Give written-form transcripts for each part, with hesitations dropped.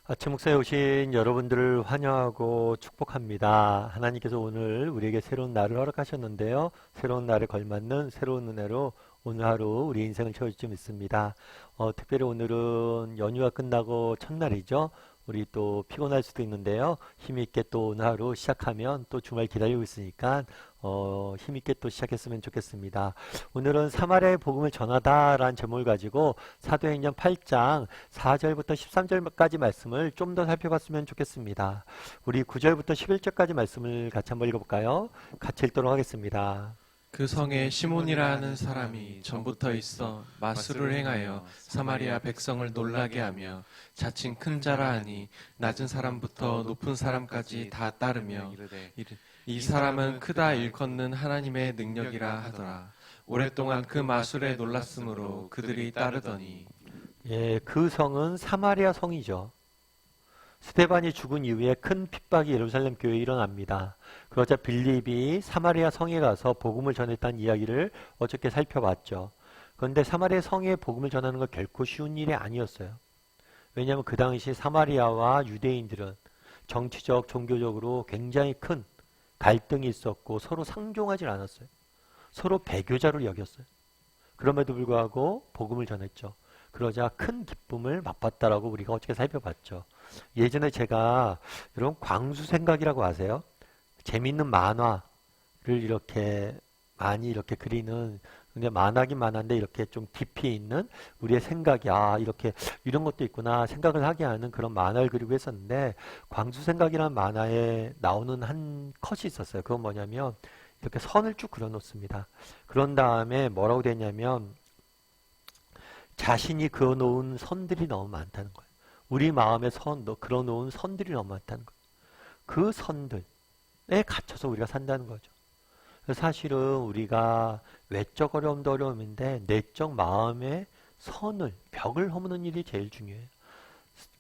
아침 목사에 오신 여러분들을 환영하고 축복합니다. 하나님께서 오늘 우리에게 새로운 날을 허락하셨는데요. 새로운 날에 걸맞는 새로운 은혜로 오늘 하루 우리 인생을 채워줄 줄 믿습니다. 특별히 오늘은 연휴가 끝나고 첫날이죠. 우리 또 피곤할 수도 있는데요. 힘있게 또 오늘 하루 시작하면 또 주말 기다리고 있으니까 힘있게 또 시작했으면 좋겠습니다. 오늘은 사마리아의 복음을 전하다라는 제목을 가지고 사도행전 8장 4절부터 13절까지 말씀을 좀 더 살펴봤으면 좋겠습니다. 우리 9절부터 11절까지 말씀을 같이 한번 읽어볼까요? 같이 읽도록 하겠습니다. 그 성에 시몬이라 하는 사람이 전부터 있어 마술을 행하여 사마리아 백성을 놀라게 하며 자칭 큰 자라 하니 낮은 사람부터 높은 사람까지 다 따르며 이 사람은 크다 일컫는 하나님의 능력이라 하더라. 오랫동안 그 마술에 놀랐으므로 그들이 따르더니 그 성은 사마리아 성이죠. 스데반이 죽은 이후에 큰 핍박이 예루살렘 교회에 일어납니다. 그러자 빌립이 사마리아 성에 가서 복음을 전했다는 이야기를 어저께 살펴봤죠. 그런데 사마리아 성에 복음을 전하는 건 결코 쉬운 일이 아니었어요. 왜냐하면 그 당시 사마리아와 유대인들은 정치적, 종교적으로 굉장히 큰 갈등이 있었고 서로 상종하지 않았어요. 서로 배교자로 여겼어요. 그럼에도 불구하고 복음을 전했죠. 그러자 큰 기쁨을 맛봤다라고 우리가 어저께 살펴봤죠. 예전에 제가 여러분 광수생각이라고 아세요? 재밌는 만화를 이렇게 많이 이렇게 그리는, 근데 만화긴 만화인데 이렇게 좀 깊이 있는 우리의 생각이 이렇게 이런 것도 있구나 생각을 하게 하는 그런 만화를 그리고 했었는데, 광수생각이라는 만화에 나오는 한 컷이 있었어요. 그건 뭐냐면 이렇게 선을 쭉 그려 놓습니다. 그런 다음에 뭐라고 되냐면 자신이 그어놓은 선들이 너무 많다는 거예요. 우리 마음에 그어놓은 선들이 너무 많다는 거예요. 그 선들에 갇혀서 우리가 산다는 거죠. 사실은 우리가 외적 어려움도 어려움인데 내적 마음의 벽을 허무는 일이 제일 중요해요.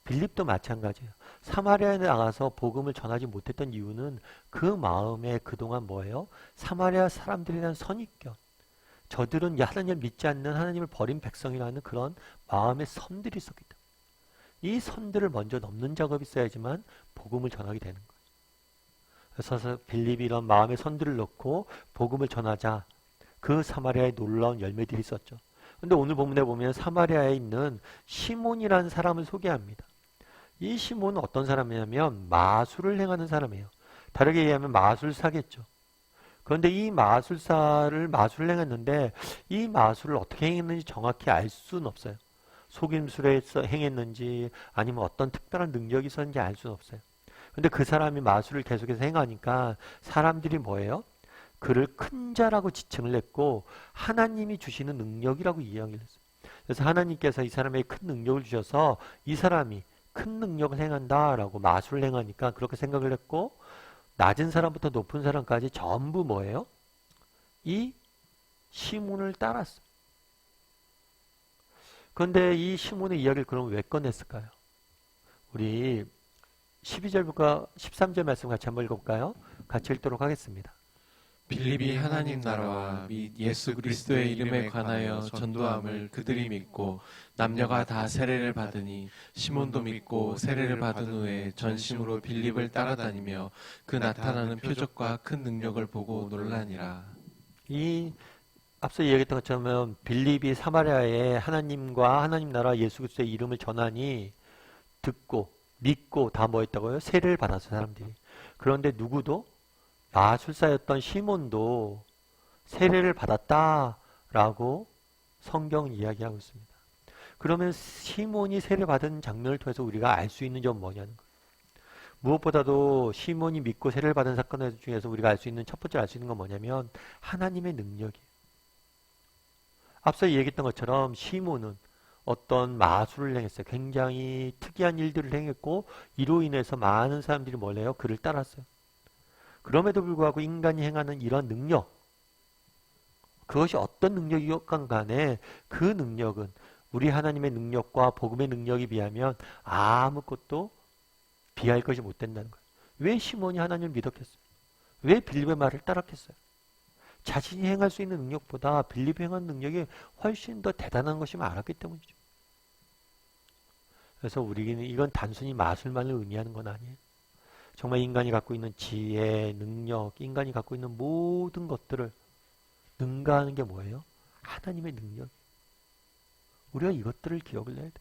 빌립도 마찬가지예요. 사마리아에 나가서 복음을 전하지 못했던 이유는 그 마음에 그동안 뭐예요? 사마리아 사람들에 대한 선입견, 저들은 하나님을 믿지 않는 하나님을 버린 백성이라는 그런 마음의 선들이 있었기 때문에 이 선들을 먼저 넘는 작업이 있어야지만 복음을 전하게 되는 거예요. 그래서 빌립이 이런 마음의 선들을 넣고 복음을 전하자 그 사마리아의 놀라운 열매들이 있었죠. 근데 오늘 본문에 보면 사마리아에 있는 시몬이라는 사람을 소개합니다. 이 시몬은 어떤 사람이냐면 마술을 행하는 사람이에요. 다르게 얘기하면 마술사겠죠. 그런데 이 마술을 행했는데 이 마술을 어떻게 행했는지 정확히 알 수는 없어요. 속임수를 행했는지 아니면 어떤 특별한 능력이 있었는지 알 수는 없어요. 근데 그 사람이 마술을 계속해서 행하니까 사람들이 뭐예요? 그를 큰 자라고 지칭을 했고 하나님이 주시는 능력이라고 이야기를 했어요. 그래서 하나님께서 이 사람에게 큰 능력을 주셔서 이 사람이 큰 능력을 행한다라고 마술을 행하니까 그렇게 생각을 했고, 낮은 사람부터 높은 사람까지 전부 뭐예요? 이 시몬을 따랐어요. 그런데 이 시몬의 이야기를 그럼 왜 꺼냈을까요? 우리 12절부터 13절 말씀 같이 한번 읽어볼까요? 같이 읽도록 하겠습니다. 빌립이 하나님 나라와 및 예수 그리스도의 이름에 관하여 전도함을 그들이 믿고 남녀가 다 세례를 받으니 시몬도 믿고 세례를 받은 후에 전심으로 빌립을 따라다니며 그 나타나는 표적과 큰 능력을 보고 놀라니라. 이 앞서 이야기했던 것처럼 빌립이 사마리아에 하나님과 하나님 나라 예수 그리스도의 이름을 전하니 듣고 믿고 다 뭐 했다고요? 세례를 받았어요, 사람들이. 그런데 누구도 마술사였던 시몬도 세례를 받았다라고 성경은 이야기하고 있습니다. 그러면 시몬이 세례받은 장면을 통해서 우리가 알 수 있는 점은 뭐냐는 거예요. 무엇보다도 시몬이 믿고 세례를 받은 사건 중에서 우리가 알 수 있는 첫 번째 알 수 있는 건 뭐냐면 하나님의 능력이에요. 앞서 얘기했던 것처럼 시몬은 어떤 마술을 행했어요. 굉장히 특이한 일들을 행했고 이로 인해서 많은 사람들이 뭘 해요? 그를 따랐어요. 그럼에도 불구하고 인간이 행하는 이런 능력, 그것이 어떤 능력이었건 간에 그 능력은 우리 하나님의 능력과 복음의 능력에 비하면 아무것도 비할 것이 못 된다는 거예요. 왜 시몬이 하나님을 믿었겠어요? 왜 빌립의 말을 따랐겠어요? 자신이 행할 수 있는 능력보다 빌립이 행한 능력이 훨씬 더 대단한 것임을 알았기 때문이죠. 그래서 우리는 이건 단순히 마술만을 의미하는 건 아니에요. 정말 인간이 갖고 있는 지혜, 능력, 인간이 갖고 있는 모든 것들을 능가하는 게 뭐예요? 하나님의 능력. 우리가 이것들을 기억을 해야 돼.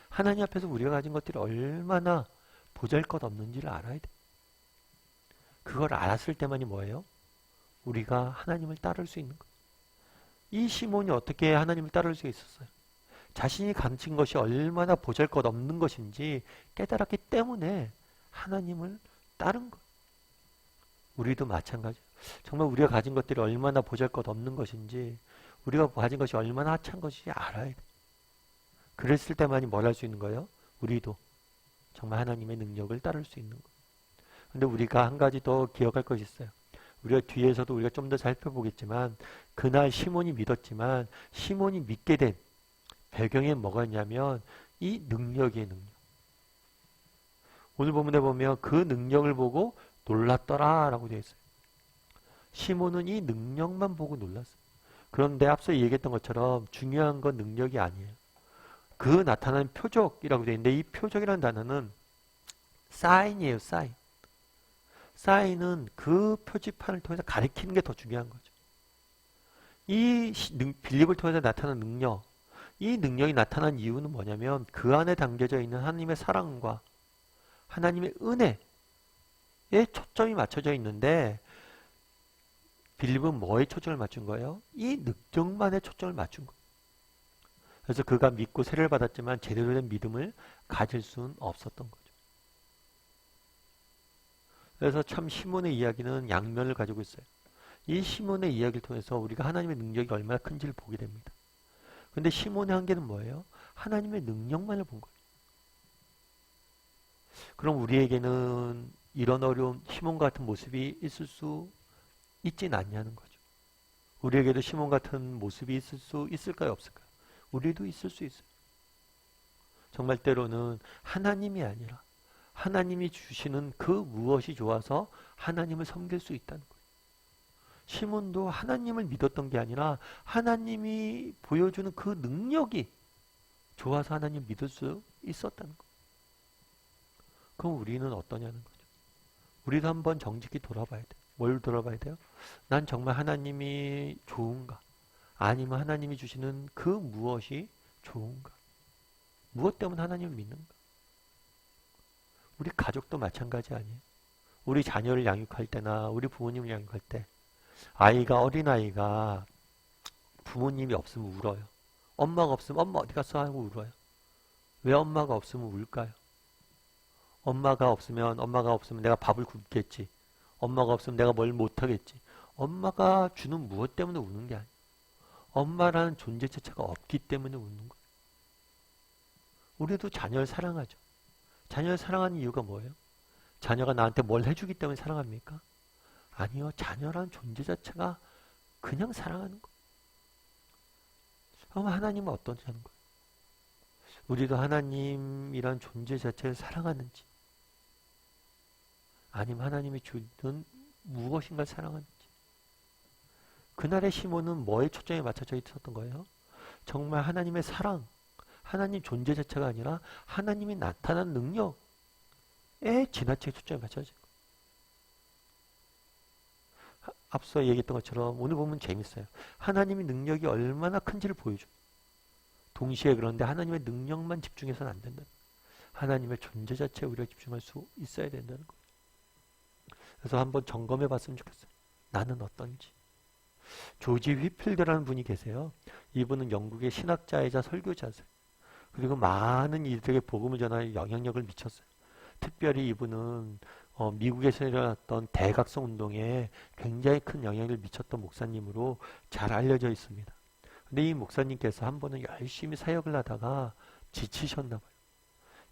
하나님 앞에서 우리가 가진 것들이 얼마나 보잘것없는지를 알아야 돼. 그걸 알았을 때만이 뭐예요? 우리가 하나님을 따를 수 있는 거예요. 이 시몬이 어떻게 하나님을 따를 수 있었어요? 자신이 가진 것이 얼마나 보잘것없는 것인지 깨달았기 때문에 하나님을 따른 거예요. 우리도 마찬가지예요. 정말 우리가 가진 것들이 얼마나 보잘것없는 것인지, 우리가 가진 것이 얼마나 하찮은 것인지 알아야 돼. 그랬을 때만이 뭘 할 수 있는 거예요? 우리도 정말 하나님의 능력을 따를 수 있는 거예요. 근데 우리가 한 가지 더 기억할 것이 있어요. 우리가 뒤에서도 우리가 좀 더 살펴보겠지만, 그날 시몬이 믿었지만 시몬이 믿게 된 배경에 뭐가 있냐면 이 능력이에요. 능력. 오늘 본문에 보면 그 능력을 보고 놀랐더라 라고 되어 있어요. 시몬은 이 능력만 보고 놀랐어요. 그런데 앞서 얘기했던 것처럼 중요한 건 능력이 아니에요. 그 나타나는 표적이라고 되어 있는데, 이 표적이라는 단어는 사인이에요. 사인. 사인은 그 표지판을 통해서 가리키는 게 더 중요한 거죠. 이 빌립을 통해서 나타나는 능력, 이 능력이 나타난 이유는 뭐냐면 그 안에 담겨져 있는 하나님의 사랑과 하나님의 은혜에 초점이 맞춰져 있는데, 빌립은 뭐에 초점을 맞춘 거예요? 이 능력만에 초점을 맞춘 거예요. 그래서 그가 믿고 세례를 받았지만 제대로 된 믿음을 가질 수는 없었던 거죠. 그래서 참 시몬의 이야기는 양면을 가지고 있어요. 이 시몬의 이야기를 통해서 우리가 하나님의 능력이 얼마나 큰지를 보게 됩니다. 근데 시몬의 한계는 뭐예요? 하나님의 능력만을 본 거예요. 그럼 우리에게는 이런 어려운 시몬 같은 모습이 있을 수 있진 않냐는 거죠. 우리에게도 시몬 같은 모습이 있을 수 있을까요? 없을까요? 우리도 있을 수 있어요. 정말 때로는 하나님이 아니라 하나님이 주시는 그 무엇이 좋아서 하나님을 섬길 수 있다는 거예요. 시몬도 하나님을 믿었던 게 아니라 하나님이 보여주는 그 능력이 좋아서 하나님을 믿을 수 있었다는 거예요. 그럼 우리는 어떠냐는 거죠. 우리도 한번 정직히 돌아봐야 돼. 뭘 돌아봐야 돼요? 난 정말 하나님이 좋은가? 아니면 하나님이 주시는 그 무엇이 좋은가? 무엇 때문에 하나님을 믿는가? 우리 가족도 마찬가지 아니에요? 우리 자녀를 양육할 때나 우리 부모님을 양육할 때 어린아이가 부모님이 없으면 울어요. 엄마가 없으면 엄마 어디 갔어? 하고 울어요. 왜 엄마가 없으면 울까요? 엄마가 없으면 내가 밥을 굶겠지. 엄마가 없으면 내가 뭘 못하겠지. 엄마가 주는 무엇 때문에 우는 게 아니에요. 엄마라는 존재 자체가 없기 때문에 우는 거예요. 우리도 자녀를 사랑하죠. 자녀를 사랑하는 이유가 뭐예요? 자녀가 나한테 뭘 해주기 때문에 사랑합니까? 아니요. 자녀라는 존재 자체가 그냥 사랑하는 거예요. 그럼 하나님은 어떠냐는 거예요? 우리도 하나님이란 존재 자체를 사랑하는지, 아니면 하나님이 주는 무엇인가를 사랑하는지. 그날의 시몬은 뭐에 초점이 맞춰져 있었던 거예요? 정말 하나님의 사랑, 하나님 존재 자체가 아니라 하나님이 나타난 능력에 지나치게 초점이 맞춰진 거예요. 앞서 얘기했던 것처럼 오늘 보면 재밌어요. 하나님의 능력이 얼마나 큰지를 보여줘요. 동시에 그런데 하나님의 능력만 집중해서는 안 된다. 하나님의 존재 자체에 우리가 집중할 수 있어야 된다는 거예요. 그래서 한번 점검해 봤으면 좋겠어요. 나는 어떤지. 조지 휘필드라는 분이 계세요. 이분은 영국의 신학자이자 설교자세요. 그리고 많은 이들에게 복음을 전하는 영향력을 미쳤어요. 특별히 이분은 미국에서 일어났던 대각성 운동에 굉장히 큰 영향을 미쳤던 목사님으로 잘 알려져 있습니다. 근데 이 목사님께서 한 번은 열심히 사역을 하다가 지치셨나 봐요.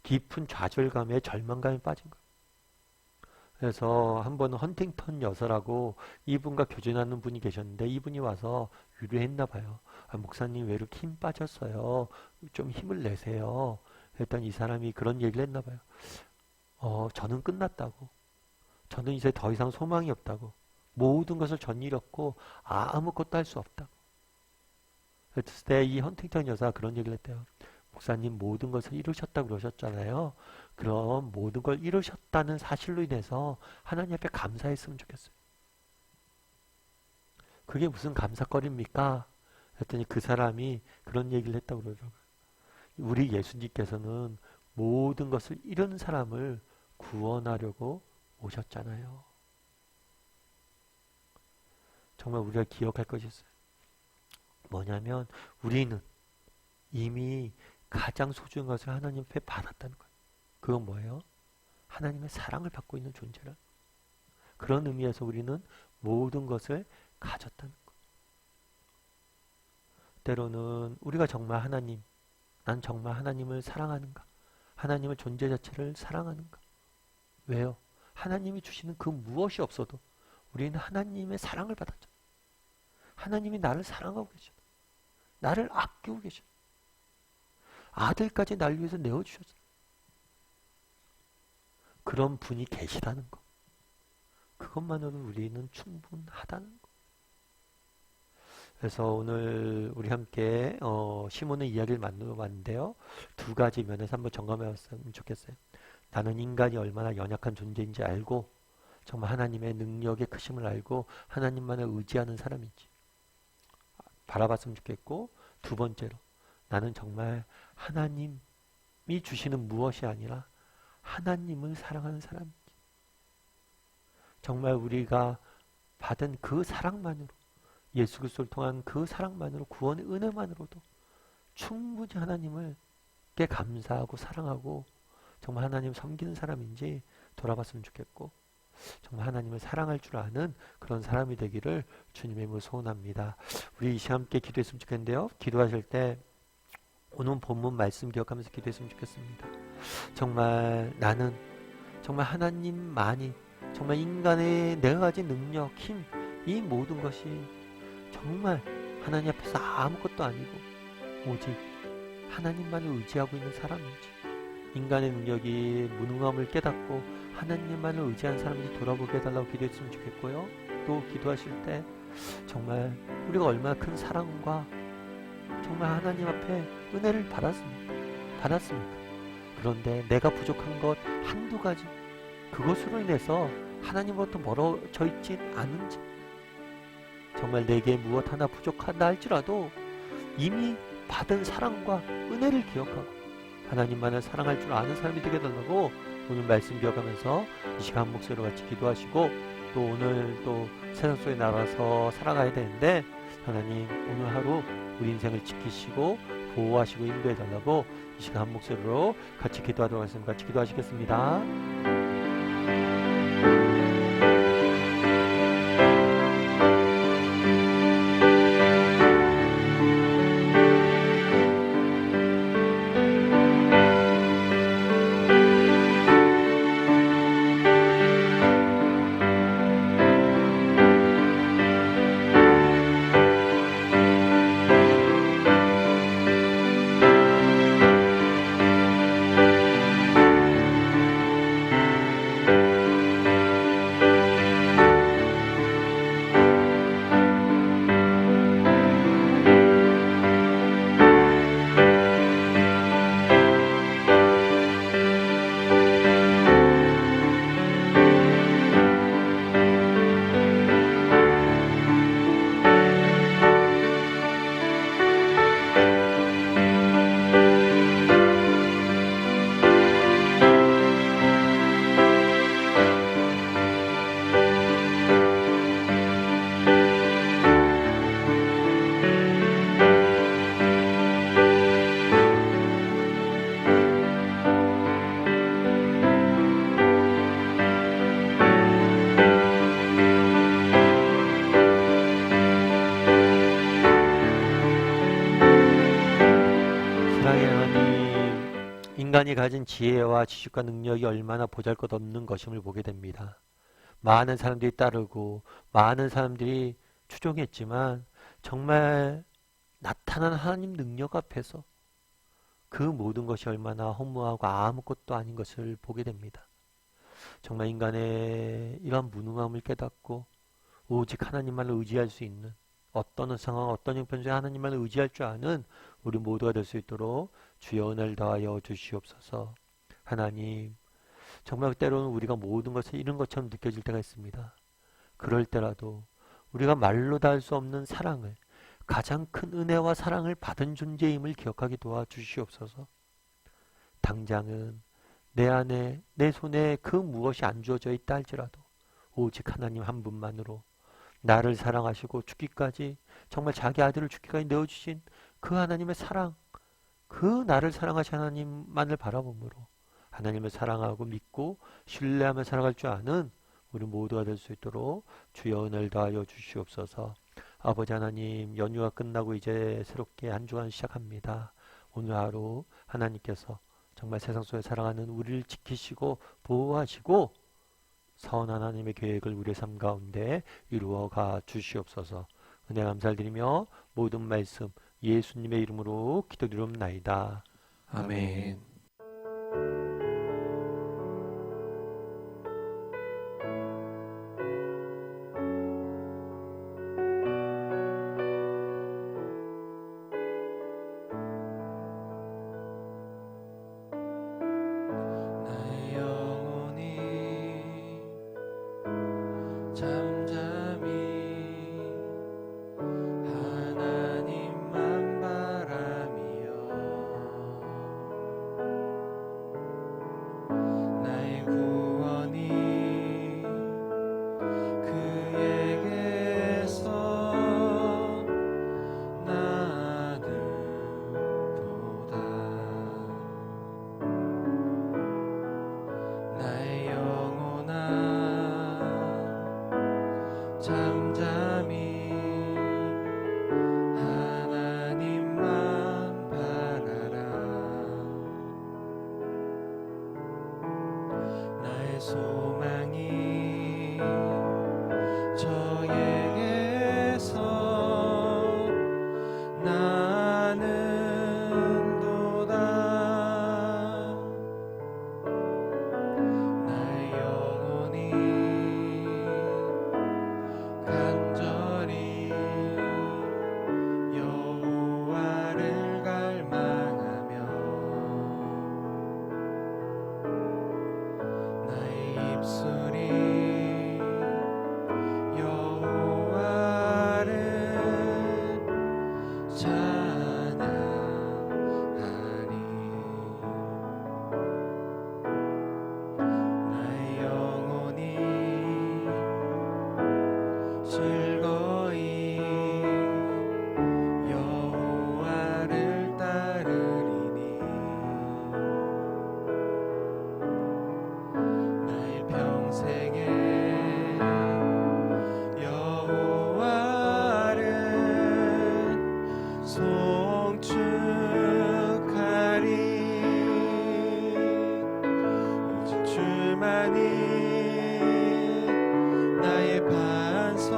깊은 좌절감에 절망감에 빠진 거예요. 그래서 한 번은 헌팅턴 여사라고 이분과 교제하는 분이 계셨는데, 이분이 와서 위로했나 봐요. 목사님 왜 이렇게 힘 빠졌어요? 좀 힘을 내세요. 그랬더니 이 사람이 그런 얘기를 했나 봐요. 저는 끝났다고. 저는 이제 더 이상 소망이 없다고. 모든 것을 전 잃었고 아무것도 할 수 없다고. 그랬을 때 이 헌팅턴 여사가 그런 얘기를 했대요. 목사님 모든 것을 이루셨다고 그러셨잖아요. 그럼 모든 걸 이루셨다는 사실로 인해서 하나님 앞에 감사했으면 좋겠어요. 그게 무슨 감사거리입니까? 했더니 그 사람이 그런 얘기를 했다고 그러더라고요. 우리 예수님께서는 모든 것을 잃은 사람을 구원하려고 오셨잖아요. 정말 우리가 기억할 것이 있어요. 뭐냐면 우리는 이미 가장 소중한 것을 하나님 앞에 받았다는 거예요. 그건 뭐예요? 하나님의 사랑을 받고 있는 존재라. 그런 의미에서 우리는 모든 것을 가졌다는 거예요. 때로는 우리가 정말 난 정말 하나님을 사랑하는가? 하나님의 존재 자체를 사랑하는가? 왜요? 하나님이 주시는 그 무엇이 없어도 우리는 하나님의 사랑을 받았죠. 하나님이 나를 사랑하고 계셔. 나를 아끼고 계셔. 아들까지 날 위해서 내어주셨어. 그런 분이 계시다는 거. 그것만으로 우리는 충분하다는 거. 그래서 오늘 우리 함께 시몬의 이야기를 만들어 봤는데요. 두 가지 면에서 한번 점검해 봤으면 좋겠어요. 나는 인간이 얼마나 연약한 존재인지 알고 정말 하나님의 능력의 크심을 알고 하나님만을 의지하는 사람인지 바라봤으면 좋겠고, 두 번째로 나는 정말 하나님이 주시는 무엇이 아니라 하나님을 사랑하는 사람인지, 정말 우리가 받은 그 사랑만으로, 예수 그리스도를 통한 그 사랑만으로, 구원의 은혜만으로도 충분히 하나님을 께 감사하고 사랑하고 정말 하나님 섬기는 사람인지 돌아봤으면 좋겠고, 정말 하나님을 사랑할 줄 아는 그런 사람이 되기를 주님의 이름으로 소원합니다. 우리 이 시간 함께 기도했으면 좋겠는데요. 기도하실 때 오늘 본문 말씀 기억하면서 기도했으면 좋겠습니다. 정말 나는 정말 하나님만이, 정말 인간의 내가 가진 능력, 힘, 이 모든 것이 정말 하나님 앞에서 아무것도 아니고 오직 하나님만을 의지하고 있는 사람인지, 인간의 능력이 무능함을 깨닫고 하나님만을 의지한 사람인지 돌아보게 해달라고 기도했으면 좋겠고요. 또 기도하실 때 정말 우리가 얼마나 큰 사랑과 정말 하나님 앞에 은혜를 받았습니까? 그런데 내가 부족한 것 한두 가지, 그것으로 인해서 하나님으로부터 멀어져 있진 않은지, 정말 내게 무엇 하나 부족하다 할지라도 이미 받은 사랑과 은혜를 기억하고 하나님만을 사랑할 줄 아는 사람이 되게 해달라고 오늘 말씀 기억하면서 이 시간 한 목소리로 같이 기도하시고, 또 오늘 또 세상 속에 나가서 살아가야 되는데 하나님 오늘 하루 우리 인생을 지키시고 보호하시고 인도해 달라고 이 시간 한 목소리로 같이 기도하도록 하겠습니다. 같이 기도하시겠습니다. 인간이 가진 지혜와 지식과 능력이 얼마나 보잘것없는 것임을 보게 됩니다. 많은 사람들이 따르고 많은 사람들이 추종했지만 정말 나타난 하나님 능력 앞에서 그 모든 것이 얼마나 허무하고 아무것도 아닌 것을 보게 됩니다. 정말 인간의 이러한 무능함을 깨닫고 오직 하나님만을 의지할 수 있는, 어떤 상황, 어떤 형편 중에 하나님만을 의지할 줄 아는 우리 모두가 될 수 있도록 주여 은혜를 더하여 주시옵소서. 하나님, 정말 때로는 우리가 모든 것을 잃은 것처럼 느껴질 때가 있습니다. 그럴 때라도 우리가 말로 다 할 수 없는 사랑을, 가장 큰 은혜와 사랑을 받은 존재임을 기억하게 도와주시옵소서. 당장은 내 안에, 내 손에 그 무엇이 안 주어져 있다 할지라도 오직 하나님 한 분만으로 나를 사랑하시고 죽기까지, 정말 자기 아들을 죽기까지 내어주신 그 하나님의 사랑, 그 나를 사랑하신 하나님만을 바라보므로 하나님을 사랑하고 믿고 신뢰하며 살아갈 줄 아는 우리 모두가 될 수 있도록 주여 은혜를 더하여 주시옵소서. 아버지 하나님, 연휴가 끝나고 이제 새롭게 한 주간 시작합니다. 오늘 하루 하나님께서 정말 세상 속에 살아가는 우리를 지키시고 보호하시고 선한 하나님의 계획을 우리의 삶 가운데 이루어가 주시옵소서. 은혜 감사드리며 모든 말씀 예수님의 이름으로 기도드리옵나이다. 아멘. 나의 영혼이 잠잠히 하나님만 바라며 나의 구원이 그에게서 나는도다. 나의 영혼아 잠잠히 하나님만 바라라. 나의 소망이 저에게서 나는도다. 나의 영혼이 간절히 여호와를 갈망하며 나의 입술이 여호와를 찬양하리. 나의 영혼이 즐거이 여호와를 따르리니 나의 평생에 여호와를 송축하리. 오직 주만이 나의 반석,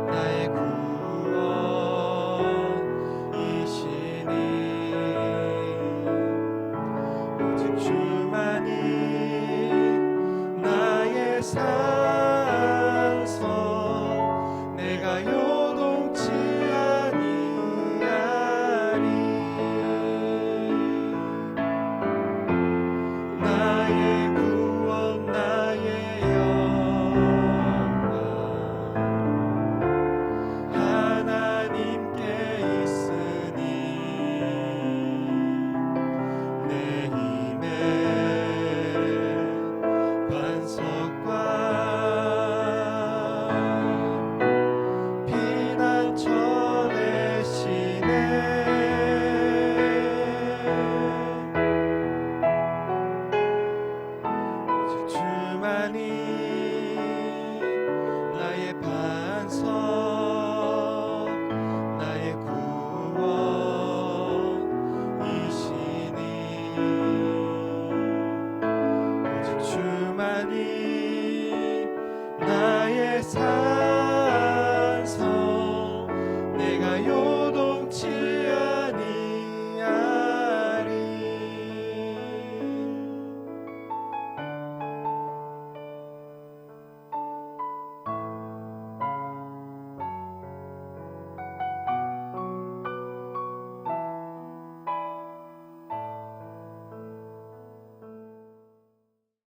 나의 구원이시니. 오직 주만이 나의 산성, 내가 요동치 아니하리. 나의 구원, 나의 영광 하나님께 있으니 내 힘의 반석과 피난처 되시네. 오직 주만이 나의 반석, 나의 구원이시니. 오직 주만이 나의 삶